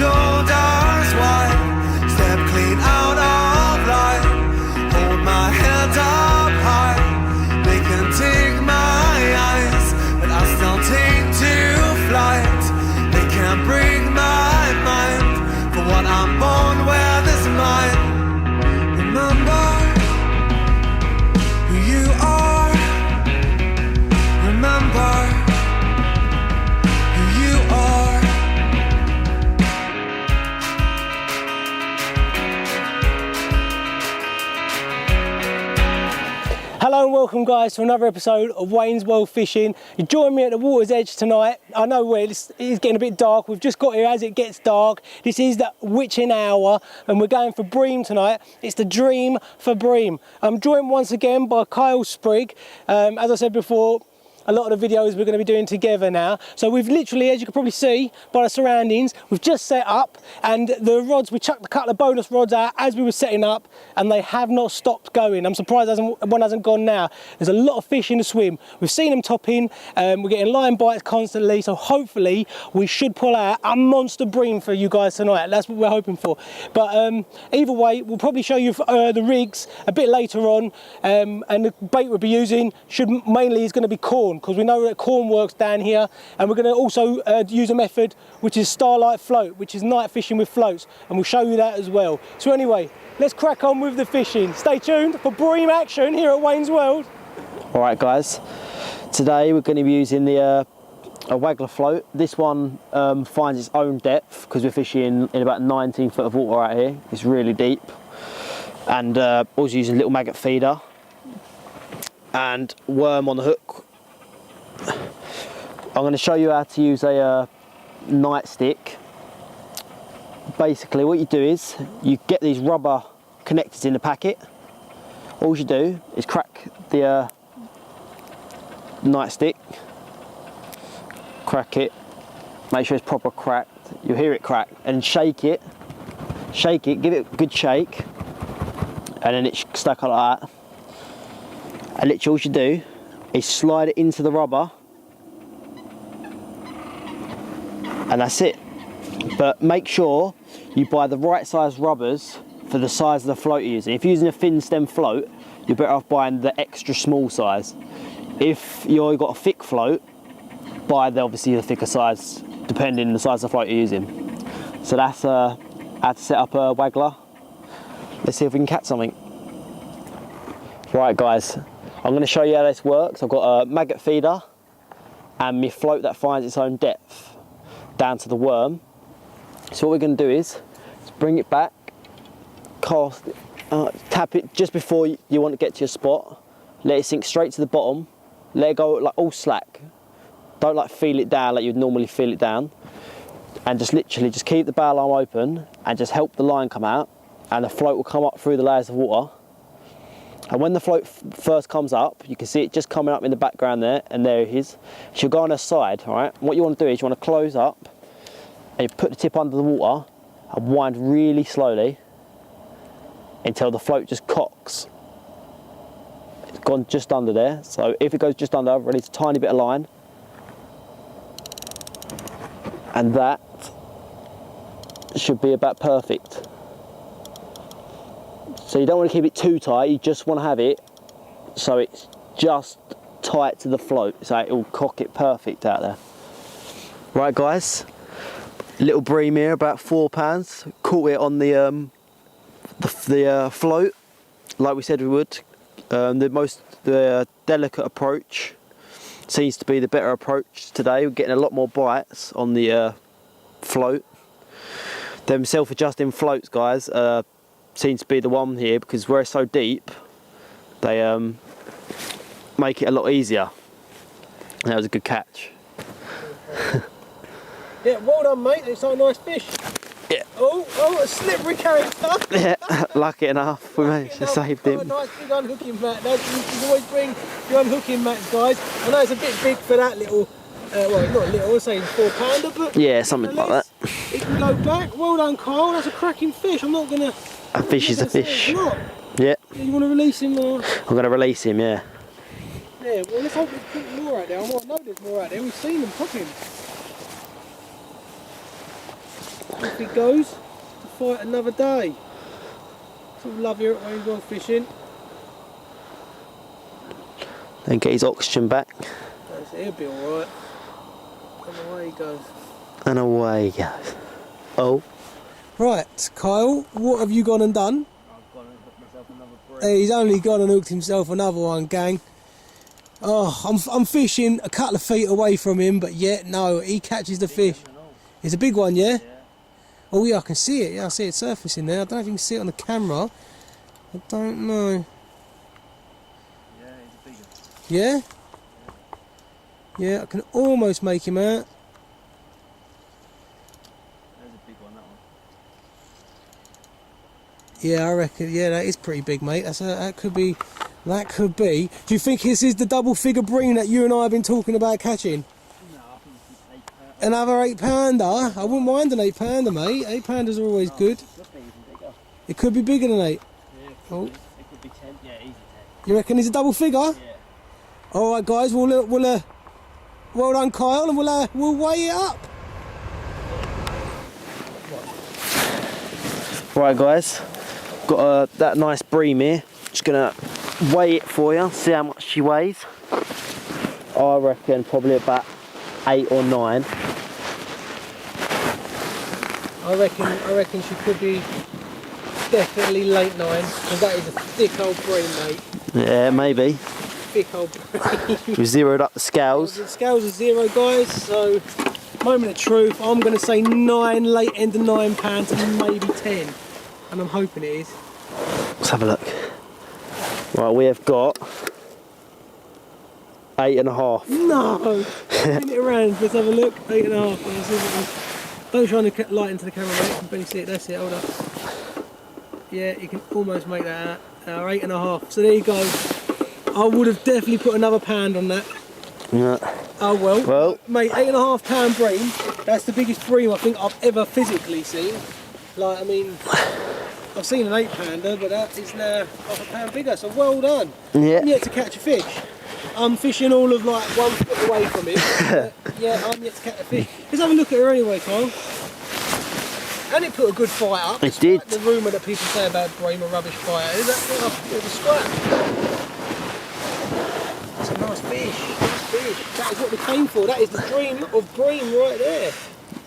shoulders wide, step clean out of line, hold my head up high. They can take my eyes, but I still take to flight. They can't break my mind, for what I'm born with is mine. Remember who you are, remember who you are. Hello and welcome guys to another episode of Wayne's World Fishing. You join me at the water's edge tonight. I know it is getting a bit dark. We've just got here as it gets dark. This is the witching hour and we're going for bream tonight. It's the dream for bream. I'm joined once again by Kyle Sprigg. As I said before, a lot of the videos we're going to be doing together now. So we've literally, as you can probably see by the surroundings, we've just set up, and the rods, we chucked a couple of bonus rods out as we were setting up and they have not stopped going. I'm surprised one hasn't gone now. There's a lot of fish in the swim. We've seen them topping, we're getting line bites constantly, so hopefully we should pull out a monster bream for you guys tonight. That's what we're hoping for. But either way, we'll probably show you the rigs a bit later on, and the bait we'll be using mainly is going to be corn, because we know that corn works down here, and we're going to also use a method which is starlight float, which is night fishing with floats, and we'll show you that as well. So anyway, let's crack on with the fishing. Stay tuned for bream action here at Wayne's World. Alright guys, today we're going to be using the a waggler float. This one finds its own depth because we're fishing in about 19 foot of water out here. It's really deep, and also using a little maggot feeder and worm on the hook. I'm going to show you how to use a nightstick. Basically what you do is you get these rubber connectors in the packet. All you do is crack the nightstick, crack it, make sure it's proper cracked. You'll hear it crack, and shake it, give it a good shake, and then it's stuck like that. And literally all you do is slide it into the rubber, and that's it. But make sure you buy the right size rubbers for the size of the float you're using. If you're using a thin stem float, you're better off buying the extra small size. If you've got a thick float, buy obviously the thicker size, depending on the size of the float you're using. So that's how to set up a waggler. Let's see if we can catch something. Right guys, I'm going to show you how this works. I've got a maggot feeder and my float that finds its own depth down to the worm. So what we're going to do is bring it back, cast it, tap it just before you want to get to your spot, let it sink straight to the bottom, let it go like all slack, don't like feel it down like you'd normally feel it down, and just literally just keep the bow arm open and just help the line come out, and the float will come up through the layers of water. And when the float first comes up, you can see it just coming up in the background there, and there it is. She'll go on her side, all right? What you want to do is you want to close up, and you put the tip under the water and wind really slowly until the float just cocks. It's gone just under there, so if it goes just under, release a tiny bit of line, and that should be about perfect. So you don't want to keep it too tight, you just want to have it so it's just tight to the float, so it will cock it perfect out there. Right guys, little bream here, about 4 pounds. Caught it on the float, like we said we would. The delicate approach seems to be the better approach today. We're getting a lot more bites on the float. Them self-adjusting floats, guys, seems to be the one here, because where it's so deep, they make it a lot easier. That was a good catch. Yeah, well done mate, it's like a nice fish. Yeah. Oh, a slippery character. Yeah, lucky enough, we managed to save him. Oh, a nice big unhooking mat. You can always bring your unhooking mats, guys. I know it's a bit big for that little, well, not little, I'd say 4 pounder, but yeah, something like that. It can go back. Well done, Carl. That's a cracking fish. I'm not gonna. A fish is a fish. Yeah. You want to release him? Or? I'm going to release him, yeah. Yeah, well, let's hope there's more out there. I know there's more out there. We've seen them cooking. off he goes to fight another day. That's what we love here at Wayne's World Fishing. Then get his oxygen back. That's it, he'll be alright. And away he goes. And away he goes. Oh. Right, Kyle, what have you gone and done? I've gone and hooked myself another bream. He's only gone and hooked himself another one, gang. Oh, I'm fishing a couple of feet away from him, but yet no, he catches the fish. It's a big one, yeah? Oh yeah, I can see it. Yeah, I see it surfacing there. I don't know if you can see it on the camera. I don't know. Yeah, he's a big one. Yeah? Yeah, I can almost make him out. There's a big one, that one. Yeah, I reckon. Yeah, that is pretty big, mate. That could be. That could be. Do you think this is the double figure bream that you and I have been talking about catching? No, I think it's 8 pounder. Another 8-pounder? I wouldn't mind an 8-pounder, mate. 8-pounders are always good. It could be even bigger. It could be bigger than 8. Yeah, it Oh. It could be 10. Yeah, easy 10. You reckon it's a double figure? Yeah. All right, guys. Well done, Kyle, and we'll weigh it up. Right, guys. Got that nice bream here. Just gonna weigh it for you. See how much she weighs. I reckon probably about 8 or 9. I reckon she could be definitely late 9, because that is a thick old bream, mate. Yeah, maybe. Thick old bream. We've zeroed up the scales. The scales are 0, guys, so moment of truth, I'm going to say 9, late end of 9 pounds, and maybe 10. And I'm hoping it is. Let's have a look. Right, we have got 8.5. No! Spin it around, let's have a look. 8.5. Don't try to light into the camera, mate. You can barely see it. That's it, hold up. Yeah, you can almost make that out. 8.5. So there you go. I would have definitely put another pound on that. Yeah. Oh well. Well, mate, 8.5 pound bream. That's the biggest bream I think I've ever physically seen. Like, I mean, I've seen an 8-pounder, but that is now half a pound bigger. So well done. yeah. I'm yet to catch a fish. I'm fishing all of like 1 foot away from it. Yeah, I'm yet to catch a fish. Let's have a look at her anyway, Kyle. And it put a good fight up. It did. The rumour that people say about bream are rubbish fighter. Is that a bit of a scrap? That's a nice fish. Nice fish. That is what we came for. That is the dream of bream right there.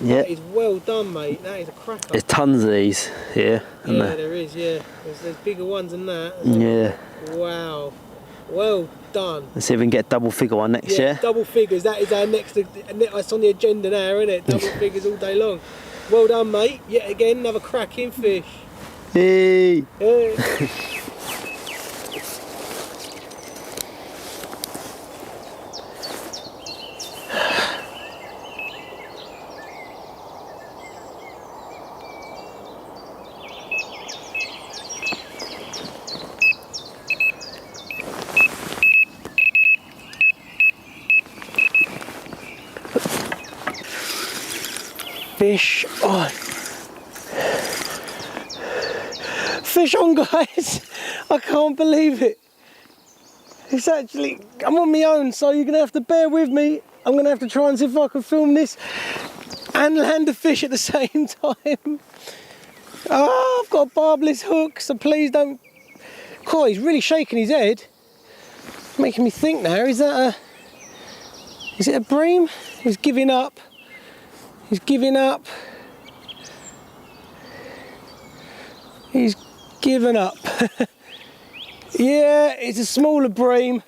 Yeah. That is well done, mate. That is a cracker. There's tons of these here. Isn't Yeah, there? there is, yeah. There's bigger ones than that. Yeah. Wow. Well done. Let's see if we can get a double figure one next year. Double figures. That is our next. It's on the agenda now, isn't it? Double figures all day long. Well done, mate. Yet again, another cracking fish. Hey. Yeah. Fish on. Fish on, guys. I can't believe it. It's actually, I'm on my own, so you're gonna have to bear with me. I'm gonna have to try and see if I can film this and land a fish at the same time. Oh, I've got a barbless hook, so please don't. Oh, he's really shaking his head. Making me think now, is it a bream? He's giving up. He's giving up. He's given up. Yeah, it's a smaller bream.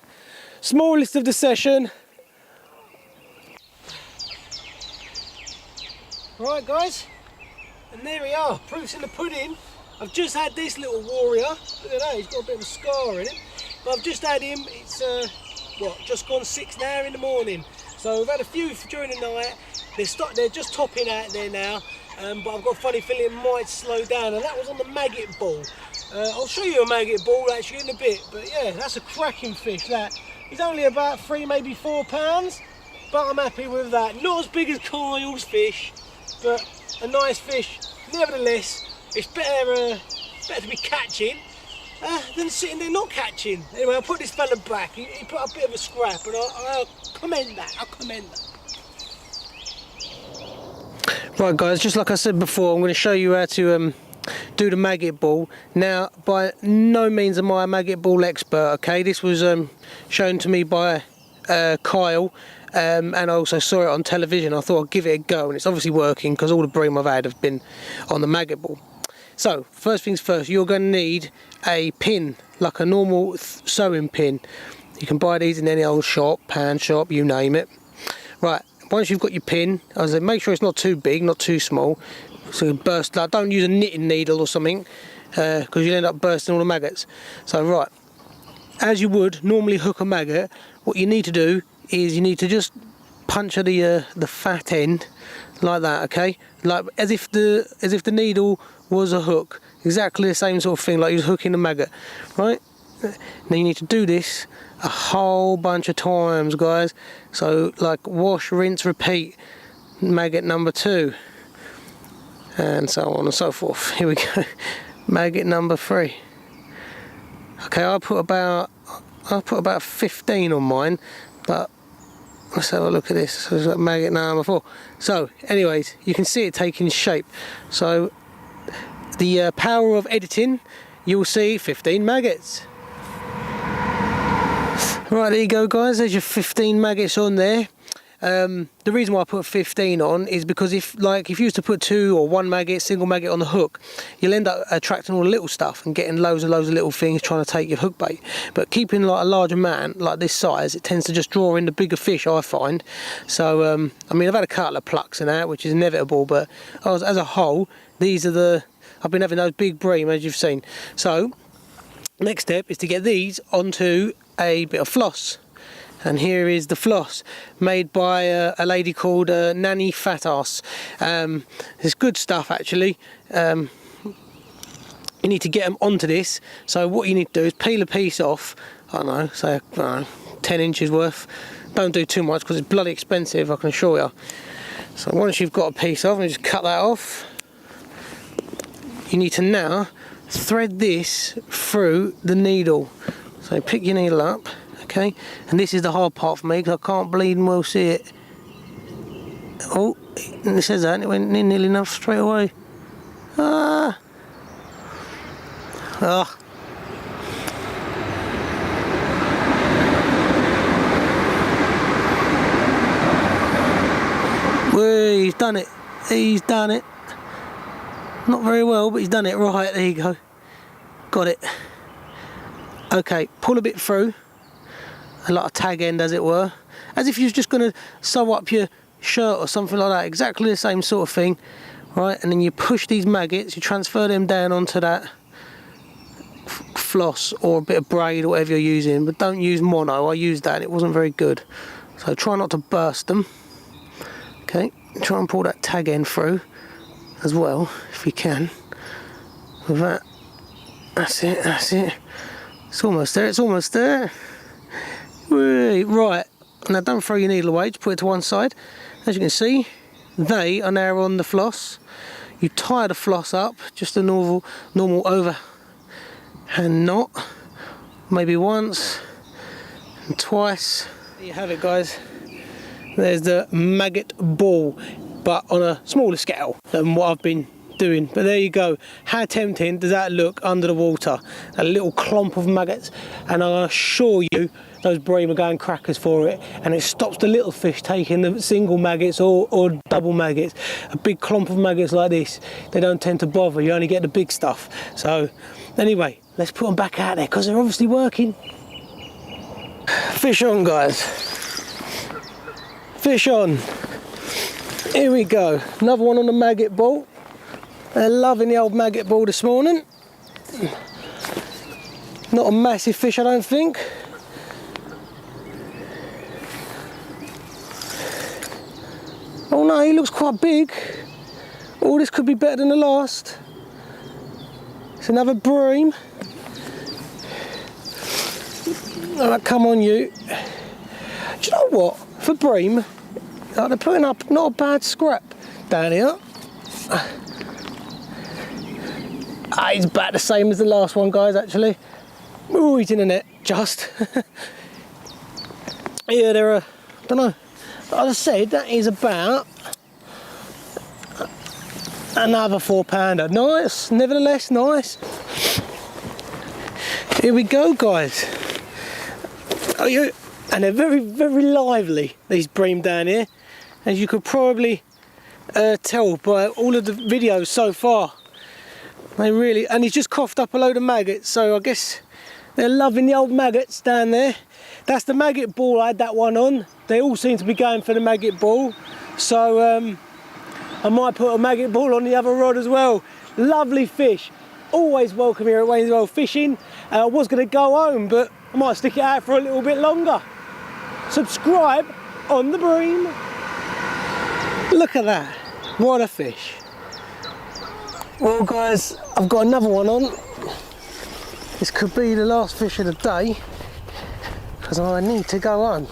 Smallest of the session. Right, guys, and there we are. Proof's in the pudding. I've just had this little warrior. Look at that, he's got a bit of a scar in him. But I've just had him. It's just gone 6 now in the morning. So we've had a few during the night. They're just topping out there now, but I've got a funny feeling it might slow down, and that was on the maggot ball. I'll show you a maggot ball actually in a bit, but yeah, that's a cracking fish. That he's only about 3, maybe 4 pounds, but I'm happy with that. Not as big as Kyle's fish, but a nice fish. Nevertheless, it's better to be catching than sitting there not catching. Anyway, I'll put this fella back. He put a bit of a scrap, and I'll commend that. I'll commend that. Right guys, just like I said before, I'm going to show you how to do the maggot ball. Now, by no means am I a maggot ball expert, okay? This was shown to me by Kyle, and I also saw it on television. I thought I'd give it a go, and it's obviously working because all the bream I've had have been on the maggot ball. So, first things first, you're going to need a pin, like a normal sewing pin. You can buy these in any old shop, pan shop, you name it. Right, once you've got your pin, as I say, make sure it's not too big, not too small, so you burst. Like, don't use a knitting needle or something, because you'll end up bursting all the maggots. So, right, as you would normally hook a maggot, what you need to do is you need to just puncture the fat end like that, okay? Like as if the needle was a hook, exactly the same sort of thing, like you're hooking a maggot, right? Now you need to do this a whole bunch of times, guys. So like wash, rinse, repeat, maggot number 2, and so on and so forth. Here we go. Maggot number 3. Okay, I put about 15 on mine, but let's have a look at this. So it's like maggot number 4. So anyways, you can see it taking shape. So the power of editing, you'll see 15 maggots. Right, there you go guys, there's your 15 maggots on there. The reason why I put 15 on is because if you used to put 2 or 1 maggot, single maggot on the hook, you'll end up attracting all the little stuff and getting loads of little things trying to take your hook bait. But keeping like a large amount like this size, it tends to just draw in the bigger fish, I find. So I mean, I've had a couple of plucks and that, which is inevitable, but as a whole, I've been having those big bream, as you've seen. So next step is to get these onto a bit of floss. And here is the floss, made by a lady called Nanny Fatass. It's good stuff actually. You need to get them onto this. So what you need to do is peel a piece off, I don't know, say 10 inches worth. Don't do too much because it's bloody expensive, I can assure you. So once you've got a piece off, you just cut that off. You need to now thread this through the needle. So pick your needle up, okay, and this is the hard part for me because I can't bleed and well see it. Oh, it says that, and it went in nearly enough straight away. Ah! Whee, he's done it. He's done it. Not very well, but he's done it. Right, there you go. Got it. Okay, pull a bit through, like a tag end as it were, as if you're just going to sew up your shirt or something like that, exactly the same sort of thing, right? And then you push these maggots, you transfer them down onto that floss or a bit of braid or whatever you're using, but don't use mono. I used that and it wasn't very good, so try not to burst them. Okay, try and pull that tag end through as well if you can with that. That's it, that's it. It's almost there, it's almost there. Whee. Right, now don't throw your needle away, just put it to one side. As you can see, they are now on the floss. You tie the floss up, just a normal overhand knot, maybe once and twice. There you have it guys. There's the maggot ball, but on a smaller scale than what I've been doing. But there you go. How tempting does that look under the water? A little clump of maggots, and I assure you those bream are going crackers for it, and it stops the little fish taking the single maggots or double maggots. A big clump of maggots like this, they don't tend to bother. You only get the big stuff. So anyway, let's put them back out there because they're obviously working. Fish on guys, fish on. Here we go, another one on the maggot ball. They're loving the old maggot ball this morning. Not a massive fish, I don't think. Oh no, he looks quite big. Oh, this could be better than the last. It's another bream. All right, come on you. Do you know what? For bream, they're putting up not a bad scrap down here. He's about the same as the last one, guys, actually. Oh, he's in the net, just. Yeah, they're I don't know. As I said, that is about Another 4-pounder. Nice, nevertheless, nice. Here we go, guys. And they're very, very lively, these bream down here, as you could probably tell by all of the videos so far. They really, and he's just coughed up a load of maggots, so I guess they're loving the old maggots down there. That's the maggot ball. I had that one on. They all seem to be going for the maggot ball, so I might put a maggot ball on the other rod as well. Lovely fish. Always welcome here at Wayne's World Fishing. I was going to go home, but I might stick it out for a little bit longer. Subscribe on the bream. Look at that. What a fish. Well, guys, I've got another one on. This could be the last fish of the day, because I need to go on.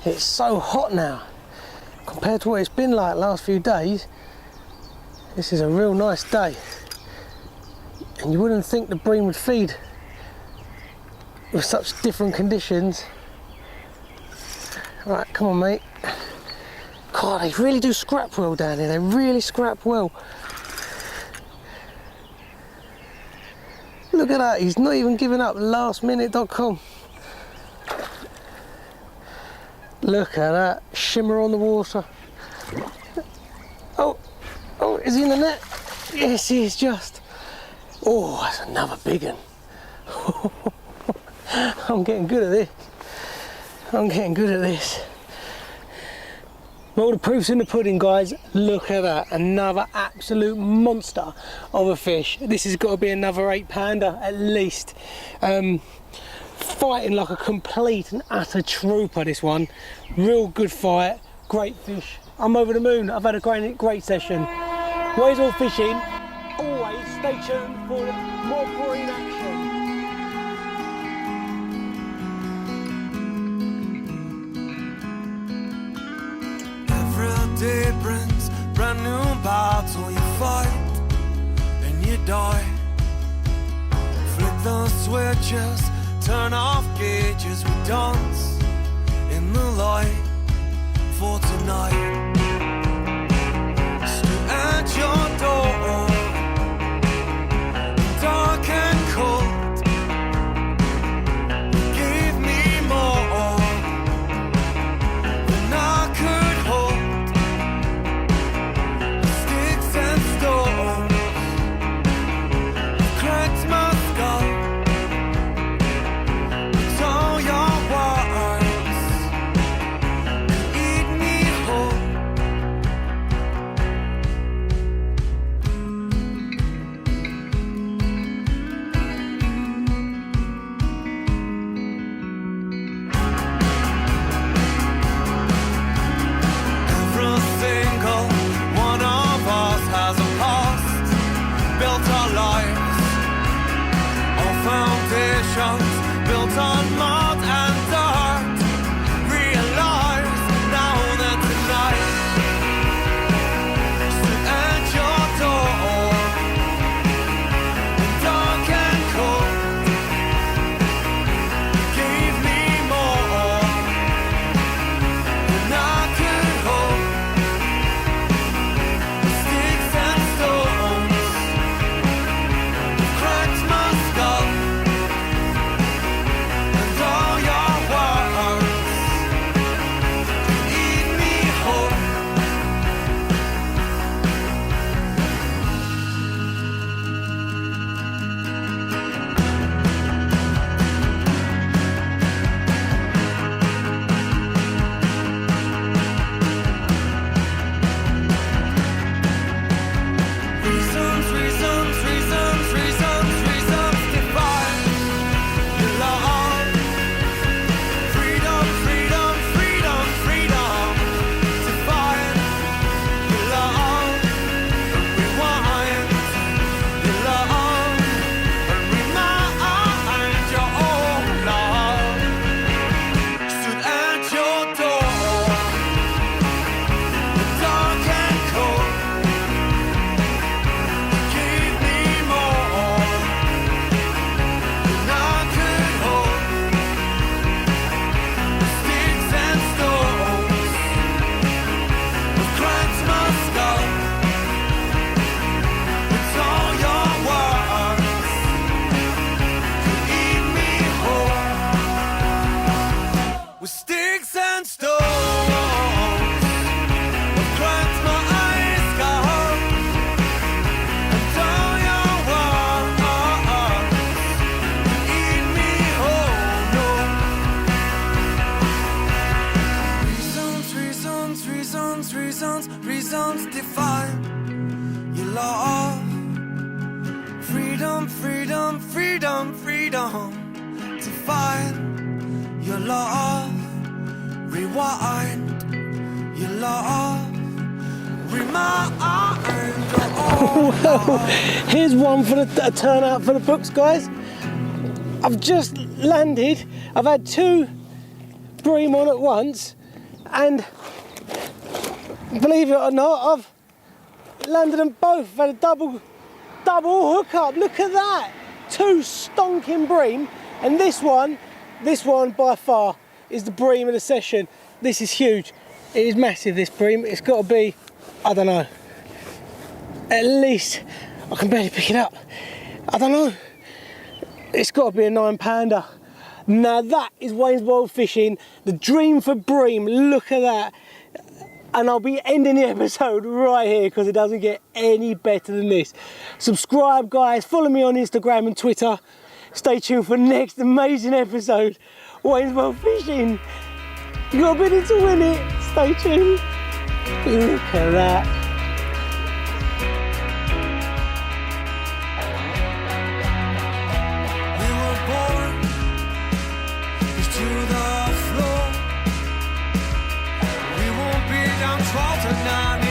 It's so hot now compared to what it's been like the last few days. This is a real nice day, and you wouldn't think the bream would feed with such different conditions. Right, come on, mate. God, they really do scrap well down here. They really scrap well. Look at that, he's not even giving up. Lastminute.com. Look at that, shimmer on the water. Oh, is he in the net? Yes, he is just. Oh, that's another big one. I'm getting good at this. I'm getting good at this. Well, the proof's in the pudding, guys. Look at that, another absolute monster of a fish. This has got to be another 8-pounder at least. Fighting like a complete and utter trooper, this one. Real good fight, great fish. I'm over the moon. I've had a great session. Wayne's World Fishing. Always stay tuned for more bream action. Every day brings brand new battle. You fight and you die. Flick the switches, turn off gauges. We dance in the light for tonight. Stood at your door, dark and cold. You gave me more than I could hold. Sticks and stones cracked my skull. It's all your words those reasons define your love. Freedom, freedom, freedom, freedom to find your love. Rewind your love. Remind your Well, here's one for the turnout for the books, guys. I've just landed. I've had 2 bream on at once, and believe it or not, I've landed them both. I've had a double hookup. Look at that! 2 stonking bream, and this one by far is the bream of the session. This is huge. It is massive, this bream. It's got to be, I don't know, at least, I can barely pick it up. I don't know. It's got to be a 9-pounder. Now that is Wayne's World Fishing, the dream for bream. Look at that. And I'll be ending the episode right here because it doesn't get any better than this. Subscribe, guys. Follow me on Instagram and Twitter. Stay tuned for next amazing episode. Wayne's World Fishing. You got a bit in to win it. Stay tuned. Look at that. We were born to the floor. We won't be downtrodden now.